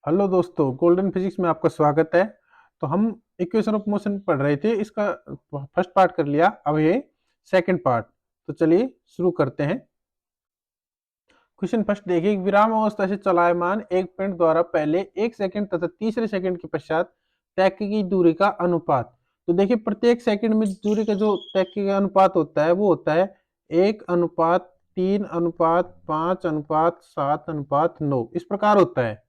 Hello दोस्तों, golden physics में आपका स्वागत है। तो हम इक्वेशन ऑफ मोशन पढ़ रहे थे, इसका फर्स्ट पार्ट कर लिया। अब ये सेकंड पार्ट। तो चलिए शुरू करते हैं। क्वेश्चन फर्स्ट देखिए, विराम अवस्था से चलायमान एक पिंड द्वारा पहले 1 सेकंड तथा तीसरे सेकंड के पश्चात तय की गई दूरी का अनुपात। तो देखिए, प्रत्येक सेकंड में दूरी का जो तय किया गया अनुपात होता है वो होता है 1:3:5:7:9, इस प्रकार होता है।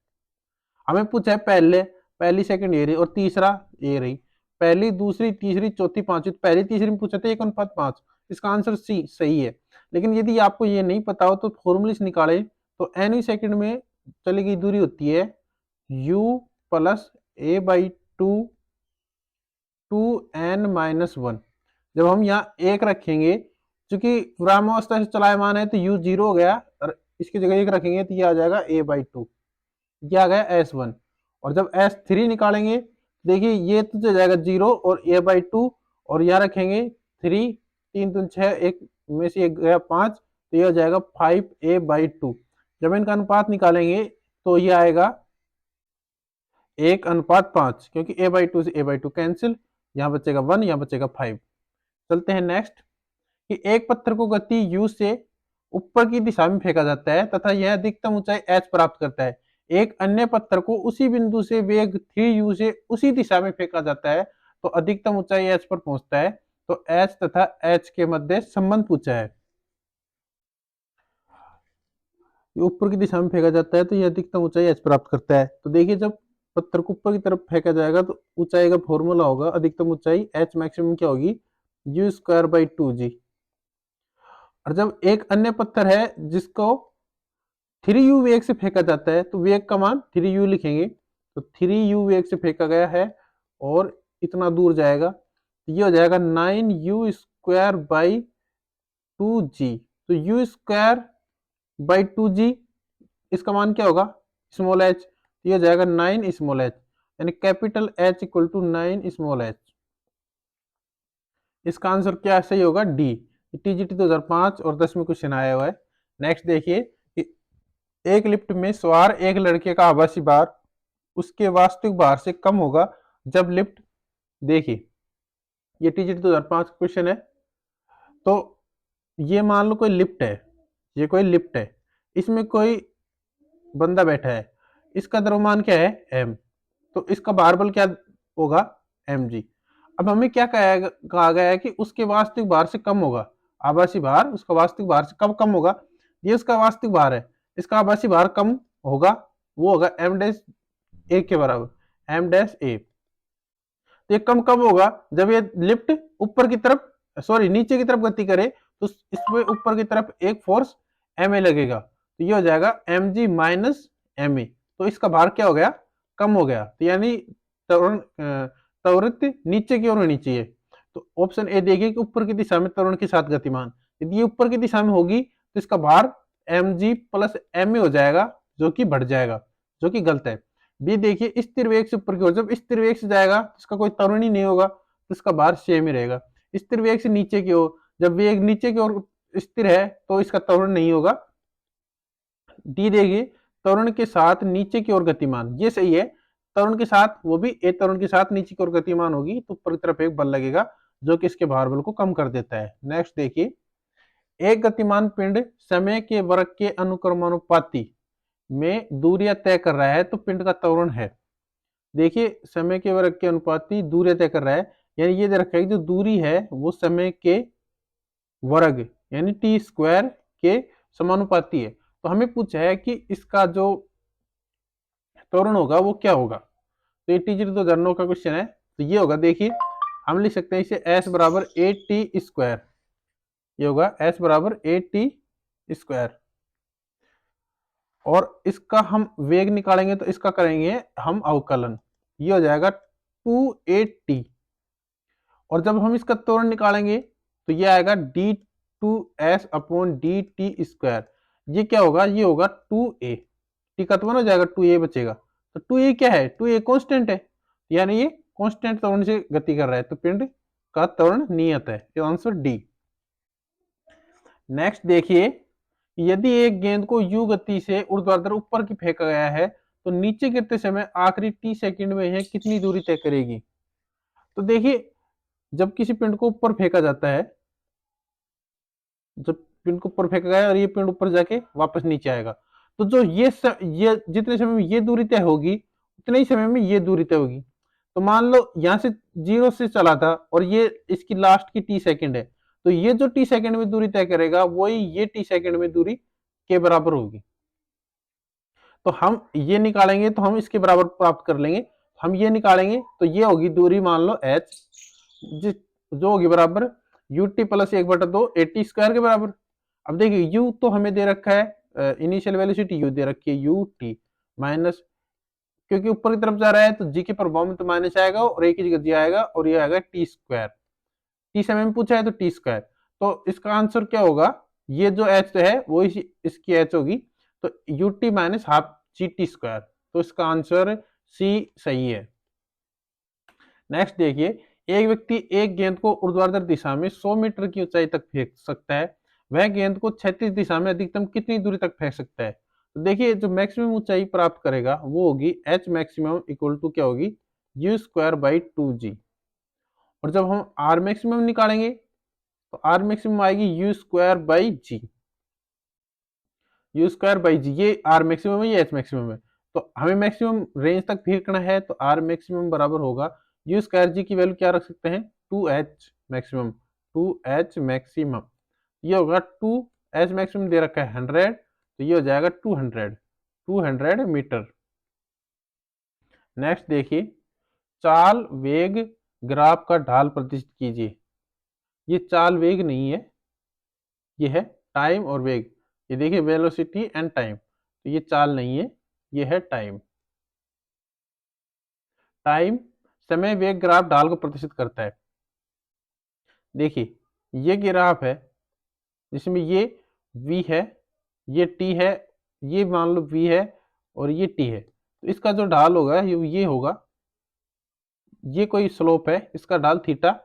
हमें पूछा है पहली सेकंड ये रही और तीसरा ये रही। पहली, दूसरी, तीसरी, चौथी, पांचवी। तो पहली तीसरी में पूछा था 1:5। इसका आंसर सी सही है। लेकिन यदि आपको ये नहीं पता हो तो फॉर्मूले से निकाले। तो एनवी सेकंड में चली गई दूरी होती है u plus a by two two n minus one. जब हम यहाँ एक रखेंगे, चूंकि विरामावस्था से चलायमान है तो u जीरो हो गया, और इसकी जगह एक रखेंगे तो ये आ जाएगा a बाई टू, ये आ गया S1। और जब S3 निकालेंगे, देखिए ये तो चल जाएगा 0 और a बाई टू, और यहाँ रखेंगे 3, 3 दूनी 6, एक में से एक गया 5, तो ये हो जाएगा 5a बाई टू। जब इनका अनुपात निकालेंगे तो ये आएगा 1:5, क्योंकि a बाई टू से a बाई टू कैंसिल, यहाँ बचेगा 1, यहाँ बचेगा 5। चलते हैं नेक्स्ट, कि एक पत्थर को गति u से ऊपर की दिशा में फेंका जाता है तथा यह अधिकतम ऊंचाई h प्राप्त करता है। एक अन्य पत्थर को उसी बिंदु से वेग 3u से उसी दिशा में फेंका जाता है तो अधिकतम ऊंचाई h पर पहुंचता है। तो h तथा h के मध्य संबंध पूछा है। ऊपर की दिशा में फेंका जाता है तो यह अधिकतम ऊंचाई h प्राप्त करता है। तो देखिए, जब पत्थर को ऊपर की तरफ फेंका जाएगा तो ऊंचाई का फॉर्मूला होगा अधिकतम ऊंचाई h मैक्सिमम क्या होगी, u स्क्वायर बाई 2g। और जब एक अन्य पत्थर है जिसको 3u वेग से फेंका जाता है तो वेग का मान 3u लिखेंगे। तो 3u वेग से फेंका गया है और इतना दूर जाएगा, तो ये हो जाएगा 9u स्क्वायर बाई 2g। तो u स्क्वायर बाई 2g, इसका मान क्या होगा, स्मॉल h। ये हो जाएगा 9 स्मॉल h, यानी capital H equal to 9 small h। इसका आंसर क्या सही होगा, डी। टीजीटी 2005 और 10 में क्वेश्चन आया हुआ है। नेक्स्ट देखिए, एक लिफ्ट में सवार एक लड़के का आभासी भार उसके वास्तविक भार से कम होगा जब लिफ्ट, देखिए ये टीजीटी 2005 क्वेश्चन है। तो ये मान लो कोई लिफ्ट है, ये कोई लिफ्ट है, इसमें कोई बंदा बैठा है, इसका द्रव्यमान क्या है m, तो इसका भार बल क्या होगा mg। अब हमें क्या कहा गया है कि उसके वास्तविक भार से कम होगा, आभासी भार उसका वास्तविक भार से कब कम होगा। ये उसका वास्तविक भार है, इसका आभासी भार कम होगा, वो होगा m डैश a के बराबर, m डैश a। तो ये कम कब होगा, जब ये लिफ्ट ऊपर की तरफ, सॉरी नीचे की तरफ गति करे तो इसमें ऊपर की तरफ एक फोर्स ma लगेगा, तो ये हो जाएगा mg माइनस ma। तो इसका भार क्या हो गया, कम हो गया। तो यानी त्वरित नीचे की ओर होनी चाहिए। तो ऑप्शन ए देखिए कि ऊपर की दिशा में त्वरण के साथ गतिमान, यदि ये ऊपर की दिशा में होगी तो इसका भार mg प्लस ma हो जाएगा, जो कि बढ़ जाएगा, जो कि गलत है। बी देखिए, स्थिर वेग से ऊपर की ओर, जब स्थिर वेग से जाएगा तो इसका कोई त्वरण ही नहीं होगा, तो इसका भार सेम ही रहेगा। स्थिर वेग से नीचे की ओर, जब वेग नीचे की ओर स्थिर है तो इसका त्वरण नहीं होगा। डी देखिए, त्वरण के साथ नीचे की ओर गतिमान, ये सही है। त्वरण के साथ, वो भी ए त्वरण के साथ नीचे की ओर गतिमान होगी तो ऊपर की तरफ एक बल लगेगा जो कि इसके भार बल को कम कर देता है। नेक्स्ट देखिए, एक गतिमान पिंड समय के वर्ग के अनुक्रमानुपाती में दूरियां तय कर रहा है तो पिंड का त्वरण है। देखिए, समय के वर्ग के अनुपाती दूरियां तय कर रहा है, यानी ये दे रखा है कि जो दूरी है वो समय के वर्ग यानी टी स्क्वायर के समानुपाती है। तो हमें पूछा है कि इसका जो त्वरण होगा वो क्या होगा। तो ये टी 2009 का क्वेश्चन है, तो ये होगा, देखिए हम लिख सकते हैं इसे s बराबर ए टी स्क्वायर, ये होगा s बराबर ए टी स्क्वायर। और इसका हम वेग निकालेंगे तो इसका करेंगे हम अवकलन, ये हो जाएगा 2a t। और जब हम इसका त्वरण निकालेंगे तो ये आएगा d2s upon D T square. ये क्या होगा, ये होगा 2a, टी का त्वरण हो जाएगा 2a बचेगा। तो 2a क्या है, 2a कांस्टेंट है, यानी ये कांस्टेंट त्वरण से गति कर रहा है, तो पिंड का त्वरण नियत है, ये आंसर डी। नेक्स्ट देखिए, यदि एक गेंद को u गति से ऊर्ध्वाधर ऊपर की फेंका गया है तो नीचे गिरते समय आखिरी टी सेकंड में यह कितनी दूरी तय करेगी। तो देखिए, जब किसी पिंड को ऊपर फेंका जाता है, जब पिंड को ऊपर फेंका गया और ये पिंड ऊपर जाके वापस नीचे आएगा, तो जो ये जितने समय में ये दूरी तय होगी, उतने ही समय में ये दूरी तय होगी। तो मान लो यहाँ से 0 से चला था और ये इसकी लास्ट की टी सेकंड है, तो ये जो टी सेकंड में दूरी तय करेगा वही ये टी सेकंड में दूरी के बराबर होगी। तो हम ये निकालेंगे तो हम इसके बराबर प्राप्त कर लेंगे। हम ये निकालेंगे तो ये होगी दूरी, मान लो h, जो होगी बराबर ut प्लस 1/2 80 स्क्वायर के बराबर। अब देखिए u तो हमें दे रखा है, इनिशियल वेलोसिटी u दे रखी है ut माइनस, क्योंकि ऊपर की तरफ जा रहा है तो g के प्रभाव में तो माइनस आएगा और a की जगह g आएगा और ये आएगा टी स्क्वायर। टी समय में पूछा है तो टी स्क्वायर, तो इसका आंसर क्या होगा, ये जो h है वो इसकी h होगी, तो ut minus half G T square. तो इसका आंसर सी सही है। नेक्स्ट देखिए, एक व्यक्ति एक गेंद को ऊर्ध्वाधर दिशा में 100 मीटर की ऊंचाई तक फेंक सकता है, वह गेंद को क्षैतिज दिशा में अधिकतम कितनी दूरी तक फेंक सकता है। तो देखिए, जो मैक्सिमम ऊंचाई प्राप्त करेगा वो होगी एच मैक्सिमम इक्वल टू क्या होगी, यू स्क्वायर बाई 2g। और जब हम आर मैक्सिमम निकालेंगे तो आर मैक्सिमम आएगी U square by G, U square by G. ये आर मैक्सिमम है, ये एच मैक्सिमम है, तो हमें मैक्सिमम रेंज तक फेंकना है, तो आर मैक्सिमम बराबर होगा यू स्क्वायर जी की वैल्यू क्या रख सकते हैं, 2h मैक्सिमम, 2h मैक्सिमम। ये होगा 2h मैक्सिमम दे रखा है 100, तो ये हो जाएगा 200 मीटर। नेक्स्ट देखिए, चाल वेग ग्राफ का ढाल प्रदर्शित कीजिए। ये चाल वेग नहीं है, ये है टाइम और वेग। ये देखिए वेलोसिटी एंड टाइम, तो ये चाल नहीं है, ये है टाइम। टाइम समय वेग ग्राफ ढाल को प्रदर्शित करता है। देखिए, ये ग्राफ है जिसमें ये v है, ये t है, ये मान लो v है और ये t है, तो इसका जो ढाल होगा ये होगा, ये कोई स्लोप है, इसका ढाल थीटा,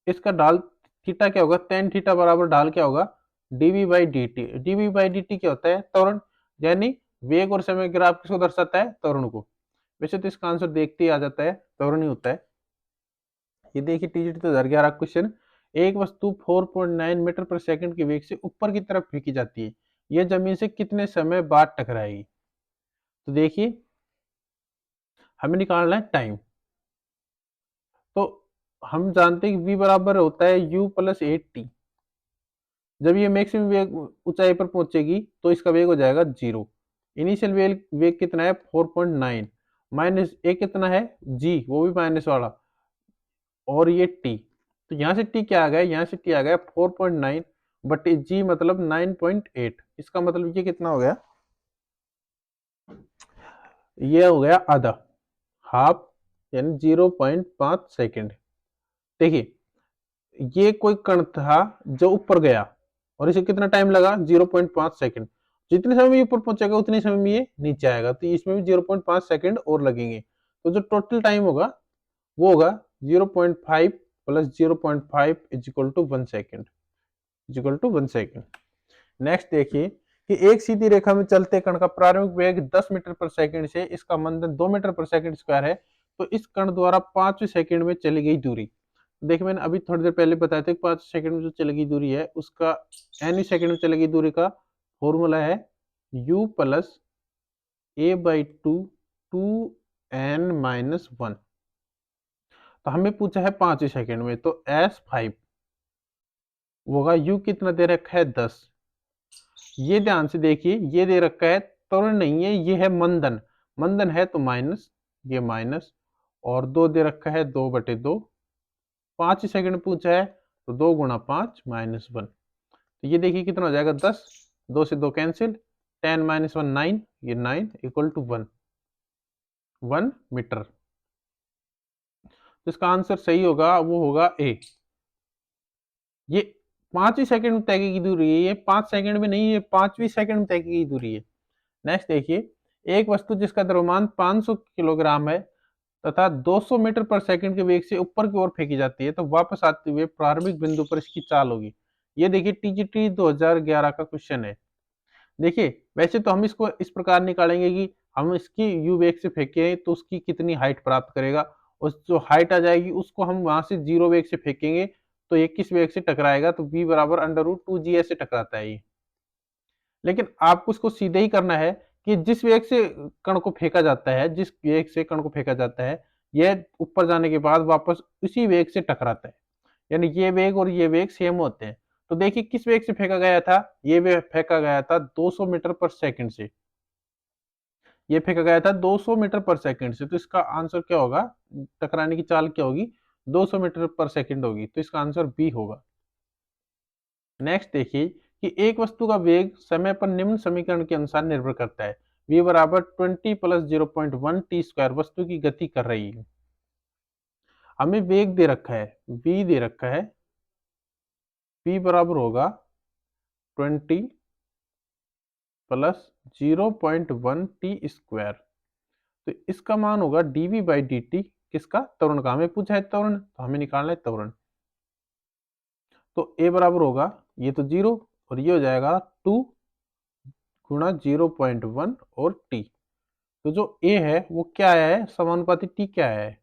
इसका ढाल थीटा क्या होगा, tan थीटा बराबर ढाल क्या होगा, dv by d T. dv by d T क्या होता है, त्वरण, यानी वेग और समय ग्राफ किसको दर्शाता है, त्वरण को। वैसे तो इसका आंसर देखते ही आ जाता है, त्वरण ही होता है। ये देखिए टीजीटी 2011 क्वेश्चन, एक वस्तु 4.9 मीटर पर सेकंड के वेग से ऊपर की तरफ फेंकी जाती है, यह जमीन से कितने समय बाद टकराएगी। तो देखिए, हमें निकालना है टाइम। तो हम जानते हैं कि v बराबर होता है u प्लस 8t। जब ये मैक्सिमम वेग ऊंचाई पर पहुंचेगी तो इसका वेग हो जाएगा 0। इनिशियल वेग कितना है 4.9, माइनस ए कितना है g, वो भी माइनस वाला, और ये t, तो यहाँ से t क्या आ गया, यहाँ से t आ गया 4.9 बट g मतलब 9.8। इसका मतलब ये कितना हो गया, ये हो गया आधा, हाफ, यानी 0.5 सेकेंड। देखिए, ये कोई कण था जो ऊपर गया और इसे कितना टाइम लगा, 0.5 सेकेंड। जितने समय में ये ऊपर पहुंचेगा उतने समय में ये नीचे आएगा, तो इसमें भी 0.5 सेकेंड और लगेंगे। तो जो टोटल टाइम होगा वो होगा 0.5 plus 0.5 is equal to 1 second, is equal to 1 second. Next देखिए कि एक सीधी रेखा में चलते कण का प्रारंभिक वेग 10 मीटर पर सेकंड से इसका मंदन 2 मीटर पर सेकंड स्क्वायर है, तो इस कण द्वारा 5 सेकंड में चली गई दूरी। देखिए, मैंने अभी थोड़ी देर पहले बताया था कि 5 सेकंड में जो चली गई दूरी है उसका एन सेकंड में चली गई दूरी का फॉर्मूला है u plus a by to, 2n minus 1। तो हमें पूछा है 5 सेकंड में, तो s5 होगा, u कितना दे रखा है 10। ये ध्यान से देखिए, ये दे रखा है त्वरण नहीं है, ये है मंदन, मंदन है तो माइनस, ये माइनस, और 2 दे रखा है 2/2। 5 सेकंड पूछा है तो 2 गुणा 5 माइनस 1, तो ये देखिए कितना हो जाएगा 10, 2 से 2 कैंसिल, 10 माइनस 1 9, ये 9 इक्वल टू 1 मीटर। तो इसका आंसर सही होगा, वो होगा ए। ये 5 ही सेकंड में तय की दूरी है, ये 5 सेकंड में नहीं, ये 5वीं सेकंड में तय की दूरी है। नेक्स्ट देखिए, एक वस्तु जिसका द्रव्यमान 500 किलोग्राम है तथा 200 मीटर पर सेकंड के वेग से ऊपर की ओर फेंकी जाती है, तो वापस आते हुए प्रारंभिक बिंदु पर इसकी चाल होगी। ये देखिए टीजीटी 2011 का क्वेश्चन है। देखिए, वैसे तो हम इसको इस प्रकार निकालेंगे कि हम इसकी यू वेग से फेंके तो उसकी कितनी हाइट प्राप्त करेगा, उस जो हाइट आ जाएगी उसको हम वहां से जीरो वेग से फेंकेंगे तो ये किस वेग से टकराएगा, तो v बराबर अंडर रूट 2g ऐसे टकराता है ये। लेकिन आपको उसको सीधे ही करना है कि जिस वेग से कण को फेंका जाता है, जिस वेग से कण को फेंका जाता है, यह ऊपर जाने के बाद वापस उसी वेग से टकराता है, यानी ये वेग और ये वेग सेम होते हैं। तो देखिए किस वेग से फेंका गया था, ये वेग फेंका गया था 200 मीटर पर सेकंड से, ये फेंका गया था 200 मीटर पर सेकंड से, तो इसका आंसर क्या होगा, टकराने की चाल क्या होगी, 200 मीटर पर सेकंड होगी, तो इसका आंसर बी होगा। नेक्स्ट देखिए कि एक वस्तु का वेग समय पर निम्न समीकरण के अनुसार निर्भर करता है, v बराबर 20 प्लस 0.1 टी स्क्वायर वस्तु की गति कर रही है। हमें वेग दे रखा है, v दे रखा है, v बराबर होगा 20 प्लस 0.1 टी स्क्वायर, तो इसका मान होगा dv बाई dt, किसका, त्वरण का, हमें पूछा है त्वरण तो हमें निकालना है त्वरण। तो a बराबर होगा, ये तो 0 और ये हो जाएगा 2 गुणा 0.1 और t, तो जो a है वो क्या आया है, समानुपाती t क्या आया है,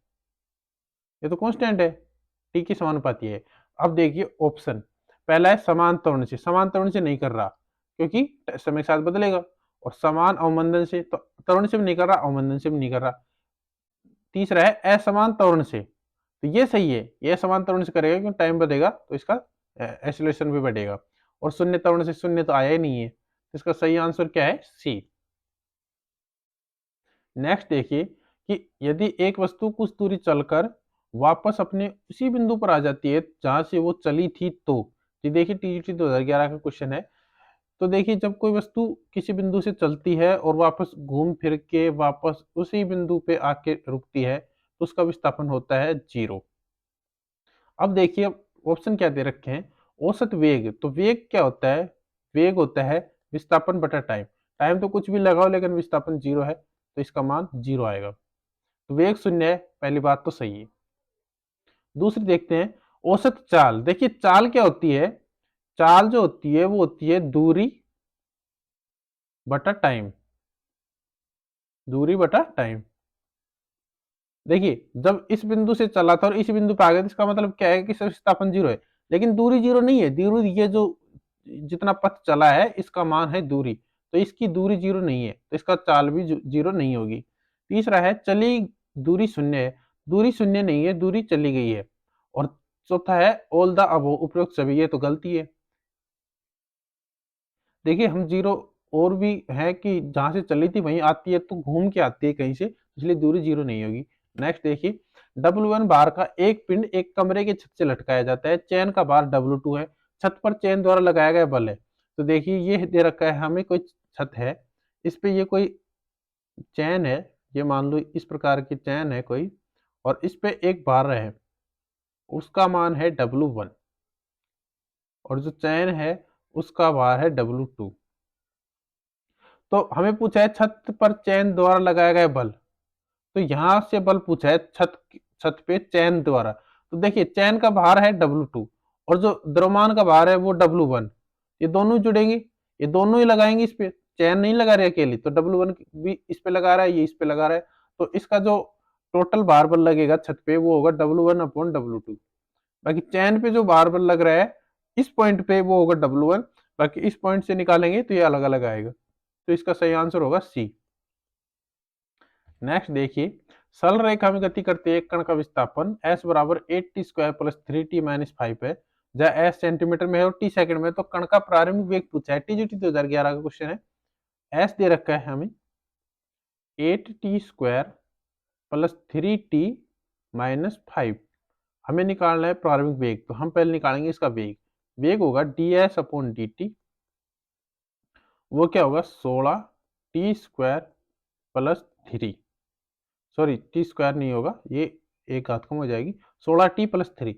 ये तो कांस्टेंट है, t की समानुपाती है। अब देखिए ऑप्शन, पहला है समान त्वरण से, समान त्वरण से नहीं कर रहा क्योंकि समय के साथ बदलेगा, और समान अवमंदन से, तो त्वरण से भी नहीं कर रहा, अवमंदन से भी नहीं कर रहा। तीसरा है असमान त्वरण से, तो ये सही है, ये समान त्वरण से करेगा क्योंकि टाइम बढ़ेगा तो इसका एक्सीलरेशन भी बढ़ेगा, और शून्य त्वरण से शून्य तो आया ही नहीं है, तो इसका सही आंसर क्या है, सी। नेक्स्ट देखिए कि यदि एक वस्तु कुछ दूरी चलकर वापस अपने उसी बिंदु पर आ जाती है जहां से वो चली थी, तो ये देखिए टीजीटी 2011 का क्वेश्चन है। तो देखिए जब कोई वस्तु किसी बिंदु से चलती है और वापस घूम फिर के वापस उसी बिंदु पे आके रुकती है तो उसका विस्थापन होता है 0। अब देखिए ऑप्शन क्या दे रखे हैं, औसत वेग, तो वेग क्या होता है, वेग होता है विस्थापन बटा टाइम, टाइम तो कुछ भी लगाओ लेकिन विस्थापन 0 है तो इसका मान 0 आएगा, तो वेग 0 है, पहली बात तो सही है। दूसरी देखते हैं औसत चाल, देखिए चाल क्या होती है, चाल जो होती है वो होती है दूरी बटा टाइम, दूरी बटा टाइम। देखिए जब इस बिंदु से चला था और इस बिंदु पे आ गया तो इसका मतलब क्या है कि विस्थापन 0 है, लेकिन दूरी 0 नहीं है, दूरी ये जो जितना पथ चला है इसका मान है दूरी, तो इसकी दूरी 0 नहीं है तो इसका चाल भी 0 नहीं होगी। तीसरा है चली दूरी 0 है, दूरी 0 नहीं है, दूरी चली गई है। और चौथा है ऑल द अबव, उपरोक्त सभी, ये तो गलती है। देखिए हम 0 और भी है कि जहां से चली थी वहीं आती है तो घूम के आती है कहीं से, इसलिए दूरी 0 नहीं होगी। नेक्स्ट देखिए W1 बार का एक पिंड एक कमरे के छत से लटकाया जाता है, चैन का बार W2 है, छत पर चैन द्वारा लगाया गया बल है। तो देखिए ये दे रखा है हमें कोई छत है, इस पे ये कोई चैन है, ये मान लो इस प्रकार की चैन है कोई, और इस पे एक बार है, उसका मान है W1, और जो चैन है उसका भार है W2। तो हमें पूछा है छत पर चैन द्वारा लगाया गया बल, तो यहां से बल पूछा है छत छत पे चैन द्वारा, तो देखिए चैन का भार है W2 और जो द्रव्यमान का भार है वो W1, ये दोनों जुड़ेंगे, ये दोनों ही लगाएंगे इस पे, चैन नहीं लगा रही अकेली, तो W1 भी इस पे लगा रहा है, ये इस पे लगा रहा है, तो इसका जो टोटल भार बल लगेगा छत पे वो होगा W1 अपॉन W2। बाकी चैन पे जो भार बल लग रहा है इस पॉइंट पे वो होगा W1, बाकी इस पॉइंट से निकालेंगे तो ये अलग अलग आएगा, तो इसका सही आंसर होगा सी। नेक्स्ट देखिए सरल रेखा में गति करते एक कण का विस्थापन s बराबर 8t square plus 3t minus 5 है, जहाँ s सेंटीमीटर में है और t सेकंड में, तो कण का प्रारंभिक वेग पूछा है, टीजीटी 2011 का क्वेश्चन है। s दे रखा है हमें 8t square plus 3t minus 5, हमें निकालना है प्रारंभिक वेग, तो हम पहले निकालेंगे इसका वेग, वेग होगा ds अपॉन dt, वो क्या होगा 16t square plus 3, sorry T square नहीं होगा, ये एक घात कम हो जाएगी, 16t प्लस 3।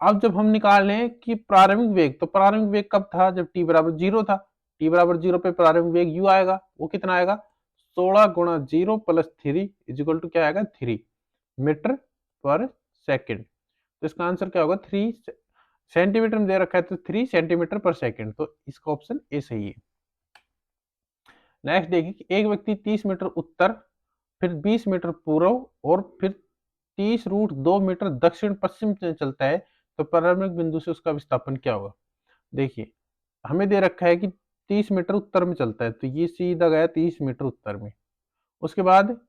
अब जब हम निकाल लें कि प्रारंभिक वेग, तो प्रारंभिक वेग कब था, जब t बराबर 0 था, t बराबर 0 पे प्रारंभिक वेग u आएगा, वो कितना आएगा 16 गुणा 0 प्लस 3 इजिकल टू क्या आएगा 3 मीटर पर सेकेंड, तो इसका आंसर क्या होगा 3 सेंटीमीटर में दे रखा है तो 3 सेंटीमीटर पर सेकेंड, तो इसका ऑप्शन ए सही है। नेक्स्ट देखिए कि एक व्यक्ति 30 मीटर उत्तर, फिर 20 मीटर पूर्व और फिर 30 रूट 2 मीटर दक्षिण पश्चिम से चलता है, तो प्रारंभिक बिंदु से उसका विस्थापन क्या होगा? देखिए, हमें दे रखा है कि 30 मीटर उत्तर में चलता है, तो ये सीधा गया 30 मीटर उत्तर में। उसके बाद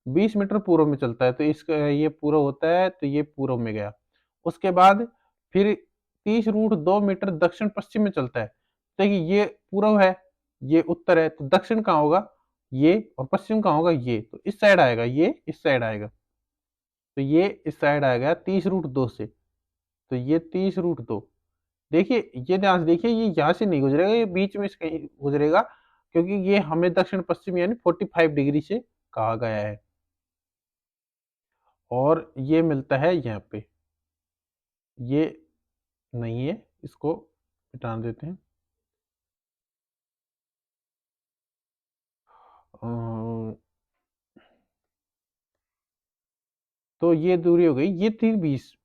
20 मीटर पूर्व में चलता है, तो इसका ये पूर्व होता है, तो ये पूर्व में गया। उसके बाद फिर 30 रूट 2 मीटर दक्षिण पश्चिम में चलता है। देखिए ये पूर्व है, ये उत्तर है, तो दक्षिण कहाँ होगा? ये, और पश्चिम कहाँ होगा? ये। तो इस साइड आएगा, ये इस साइड आएगा। तो ये इस साइड आएगा 30 रूट 2 से। तो ये 30 रूट 2। देखिए, ये ध्यान से देखिए, ये यहाँ से नहीं गुजरेगा, ये बीच में से कहीं गुजरेगा, क्योंकि ये हमें दक्षिण पश्चिम यानी 45 डिग्री से कहा गया है। और ये मिलता है यहाँ पे, ये नहीं है, इसको मिटा देते हैं। अ, तो ये दूरी हो गई, ये थी 20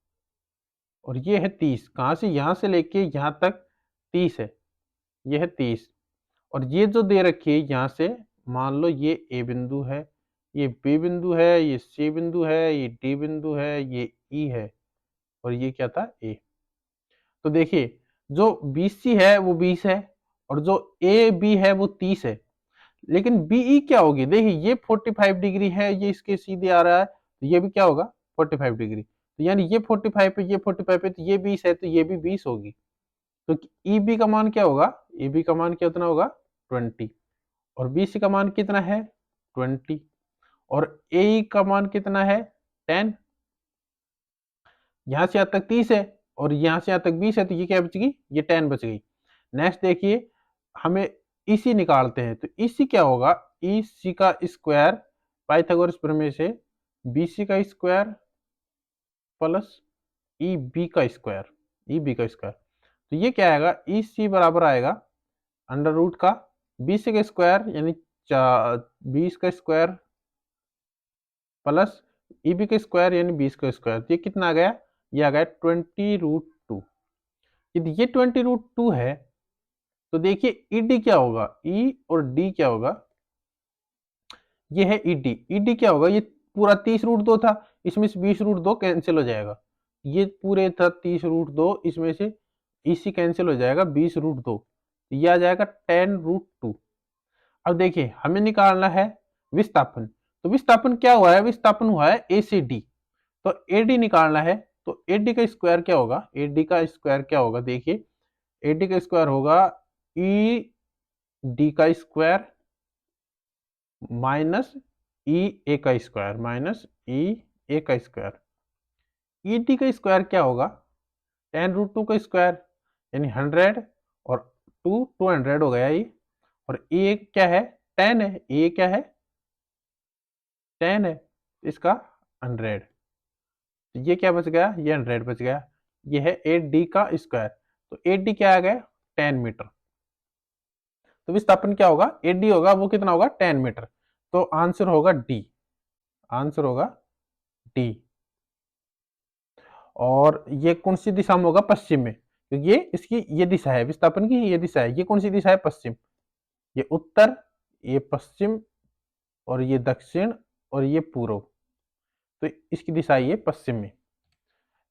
और ये है 30। कहाँ से? यहाँ से लेके यहाँ तक 30 है, ये है 30। और ये जो दे रखी है यहाँ से, मान लो ये ए बिंदु है, ये बी बिंदु है, ये सी बिंदु है, ये डी बिंदु है, ये ई है, और ये क्या था? ए। तो देखिए, जो बीसी है वो 20 है, और जो ए बी है वो 30 है। लेकिन बीई क्या होगी? देखिए, ये 45 डिग्री है, ये इसके सीधे आ रहा है, तो ये भी क्या होगा? 45 डिग्री। तो यानी ये 45 पे, ये 45 पे, तो ये 20 है, तो ये भी 20 होगी। तो ई बी का मान क्या होगा? ई बी का मान कितना होगा? 20। और बी सी का मान कितना है? 20। और ए का मान कितना है? 10। यहाँ से यहाँ तक 30 है, और यहाँ से यहाँ तक 20 है, तो ये क्या बच गई? ये 10 बच गई। नेक्स्ट देखिए, हमें ईसी निकालते हैं, तो ईसी क्या होगा? ईसी का स्क्वायर पाइथागोरस प्रमेय से बीसी का स्क्वायर प्लस ई बी का स्क्वायर, ई बी का स्क्वायर। तो ये क्या आएगा? ई सी बराबर आएगा अंडर रूट का 20 का स्क्वायर यानी 20 का स्क्वायर प्लस ई बी का स्क्वायर यानी 20 का स्क्वायर। ये कितना आ गया? ये आ गया 20√2। यदि ये 20√2 है, तो देखिए ईडी क्या होगा? ई और डी क्या होगा? ये है ईडी। ईडी क्या होगा? ये पूरा 30√2 था, इसमें से 20√2 कैंसिल हो जाएगा। ये पूरे था 30√2, इसमें से इसी कैंसिल हो जाएगा 20√2, ये आ जाएगा 10√2। अब देखिए, हमें निकालना है विस्थापन। तो विस्थापन क्या हुआ है? विस्थापन हुआ है ए से डी। तो एडी निकालना है, तो एडी का स्क्वायर क्या होगा? एडी का स्क्वायर क्या होगा? देखिए, एडी का स्क्वायर होगा ई डी का स्क्वायर माइनस ई ए का स्क्वायर, माइनस ई ए का स्क्वायर। ई टी का स्क्वायर क्या होगा? 10√2 का स्क्वायर यानी 100, और 200 हो गया ये। और ए क्या है? 10 है। ए क्या है? 10 है, इसका 100। तो ये क्या बच गया? ये 100 बच गया। ये है 8d का स्क्वायर। तो 8d क्या आ गया? 10 मीटर। तो विस्थापन क्या होगा? 8d होगा, वो कितना होगा? 10 मीटर। तो आंसर होगा डी, आंसर होगा डी। और ये कौन सी दिशा में होगा? पश्चिम में, क्योंकि ये इसकी ये दिशा है, विस्थापन की ये दिशा है। ये कौन सी दिशा है? पश्चिम। ये उत्तर, ये पश्चिम, और ये दक्षिण, और ये पूर्व। तो इसकी दिशा ये पश्चिम में।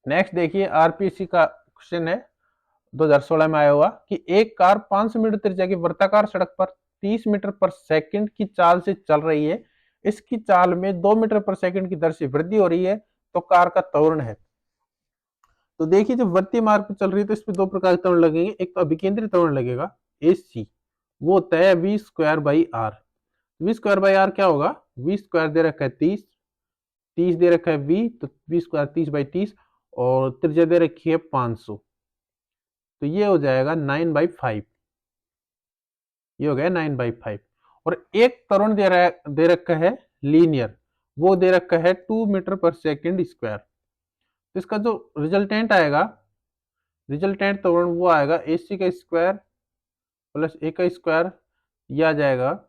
नेक्स्ट देखिए, आरपीएससी का क्वेश्चन है 2016 में आया हुआ कि एक कार 500 मीटर त्रिज्या की वृत्ताकार सड़क पर 30 मीटर पर सेकंड की चाल से चल रही है। इसकी चाल में 2 मीटर पर सेकंड की दर से वृद्धि हो रही है, तो कार का त्वरण है। तो देखिए, जब वृत्तीय मार्ग पर चल रही है, तो इसमें दो प्रकार के त्वरण लगेंगे। एक तो अभिकेंद्रित त्वरण लगेगा ए सी, वो होता है v square by r. V square by r क्या होगा? वी स्क्वायर दे रखा है 30, 30 दे रखा है वी, तो वी स्क्वायर 30/30, और त्रिज्या दे रखी है 500, तो ये हो जाएगा 9/5। ये हो गया 9/5। और एक त्वरण दे रखा है लीनियर, वो दे रखा है 2 मीटर पर सेकंड स्क्वायर। तो इसका जो रिजल्टेंट आएगा, रिजल्टेंट त्वरण वो आएगा ए सी का स्क्वायर प्लस ए का स्क्वायर। ये आ जाएगा,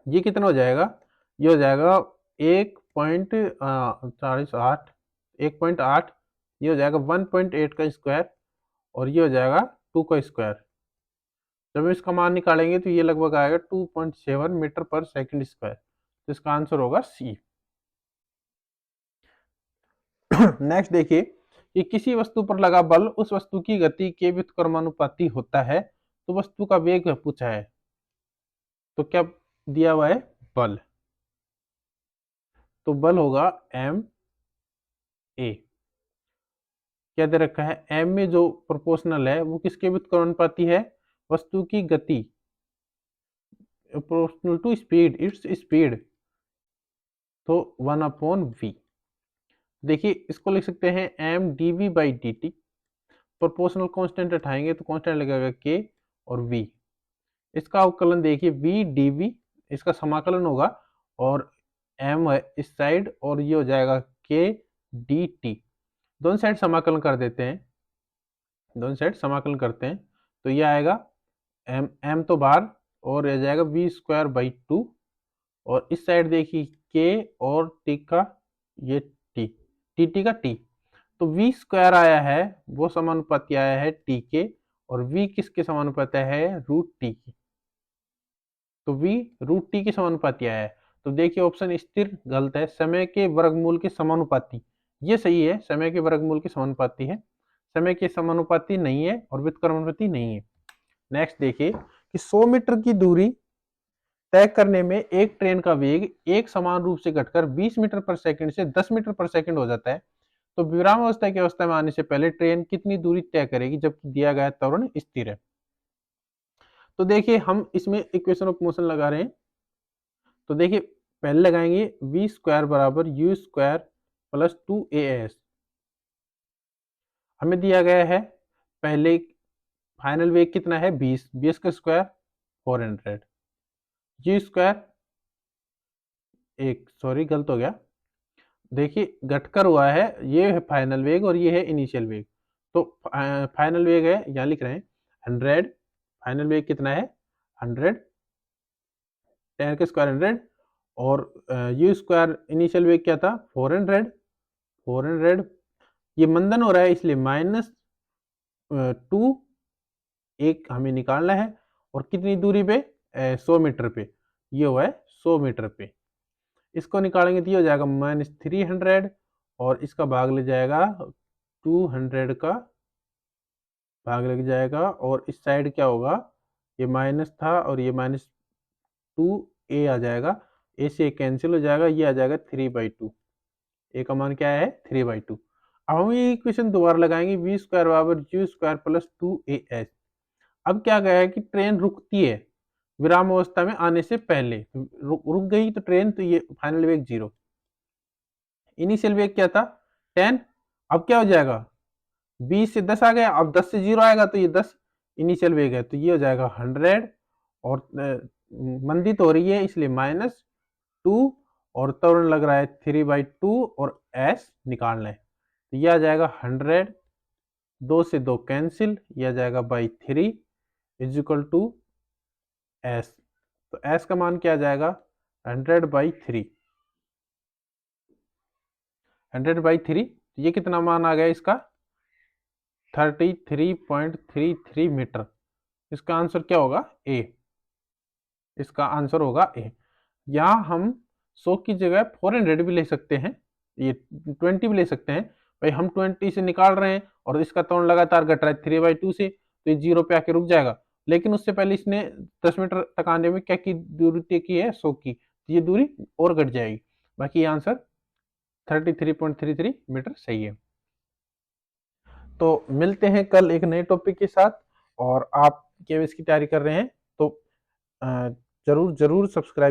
ये कितना हो जाएगा? ये हो जाएगा 1.48, 1.8। ये हो जाएगा 1.8 का स्क्वायर, और ये हो जाएगा 2 का स्क्वायर। जब हम इसका मान निकालेंगे तो ये लगभग आएगा 2.7 मीटर पर सेकंड स्क्वायर। तो इसका आंसर होगा सी। नेक्स्ट देखिए कि किसी वस्तु पर लगा बल उस वस्तु की गति के व्युत्क्रमानुपाती होता है, तो वस्तु का वेग पूछा है। तो क्या दिया हुआ है? बल। तो बल होगा एम ए। क्या दे रखा है? एम में जो प्रोपोर्शनल है वो किसके व्युत्क्रमानुपाती है? वस्तु की गति, proportional to speed, it's speed. तो 1/v। देखिए इसको लिख सकते हैं m d v by d t. Proportional constant उठाएंगे तो कांस्टेंट लगेगा के और v। इसका अवकलन देखिए v डी वी, इसका समाकलन होगा और m है इस साइड और ये हो जाएगा k डी टी। दोनों साइड समाकलन कर देते हैं, दोनों साइड समाकलन करते हैं तो ये आएगा m तो बाहर और रह जाएगा v स्क्वायर बाई 2। और इस साइड देखिए k और t का ये t, टी का t। तो v स्क्वायर आया है वो समानुपाती आया है t के, और v किसके समानुपाती है? रूट टी की। तो v रूट टी के समानुपाती आया है। तो देखिए ऑप्शन स्थिर गलत है, समय के वर्गमूल के समानुपाती ये सही है, समय के वर्गमूल के समानुपाती है, समय के समानुपाती नहीं है और व्युत्क्रमानुपाती नहीं है। नेक्स्ट देखिए कि 100 मीटर की दूरी तय करने में एक ट्रेन का वेग एक समान रूप से घटकर 20 मीटर पर सेकंड से 10 मीटर पर सेकंड हो जाता है, तो विरामावस्था की अवस्था में आने से पहले ट्रेन कितनी दूरी तय करेगी जबकि दिया गया त्वरण स्थिर है? तो देखिए हम इसमें इक्वेशन ऑफ मोशन लगा रहे हैं। तो देखिए पहले लगाएंगे v स्क्वायर बराबर u स्क्वायर प्लस 2as। हमें दिया गया है पहले फाइनल वेग कितना है? 20, 20 का स्क्वायर 400। u स्क्वायर एक, सॉरी गलत हो गया, देखिए घटकर हुआ है, ये है फाइनल वेग और ये है इनिशियल वेग। तो फाइनल वेग है यहाँ लिख रहे हैं 100, फाइनल वेग कितना है? 100, 10 के स्क्वायर 100 और यू स्क्वायर इनिशियल वेग क्या था? 400। 400 ये मंदन हो रहा है इसलिए -2 एक हमें निकालना है, और कितनी दूरी पे? 100 मीटर पे, ये हुआ है 100 मीटर पे। इसको निकालेंगे तो ये हो जाएगा -300 और इसका भाग ले जाएगा 200 का भाग लग जाएगा, और इस साइड क्या होगा? ये माइनस था और ये -2a आ जाएगा, ए से कैंसिल हो जाएगा, ये आ जाएगा 3/2। ए का मान क्या है? 3/2। अब हम ये इक्वेशन दोबारा लगाएंगे v स्क्वायर बराबर u स्क्वायर प्लस 2as। अब क्या गया है कि ट्रेन रुकती है विराम अवस्था में आने से पहले, रुक गई तो ट्रेन, तो ये फाइनल वेग 0। इनिशियल वेग क्या था? 10। अब क्या हो जाएगा? 20 से 10 आ गया, अब 10 से 0 आएगा तो ये 10 इनिशियल वेग है, तो ये हो जाएगा 100 और मंदित हो रही है इसलिए -2 और त्वरण लग रहा है 3/2 और s निकालना है, तो ये आ जाएगा 100, 2 से 2 कैंसिल, ये आ जाएगा by 3 is equal to s। तो s का मान क्या आ जाएगा? 100/3। 100/3 ये कितना मान आ गया इसका? 33.33 मीटर। इसका आंसर क्या होगा? ए। इसका आंसर होगा ए। यहाँ हम 100 की जगह 400 भी ले सकते हैं, ये 20 भी ले सकते हैं। भाई हम 20 से निकाल रहे हैं और इसका त्वरण लगातार घट रहा है 3/2 से, तो ये 0 पे आके रुक जाएगा। लेकिन उससे पहले इसने 10 मीटर तक आने में क्या की दूरी तय की है? 100 की, तो ये दूरी और घट जाएगी। बाकी ये आंसर 33.33 मीटर सही है। तो मिलते हैं कल एक नए टॉपिक के साथ, और आप केवीएस की तैयारी कर रहे हैं तो जरूर जरूर सब्सक्राइब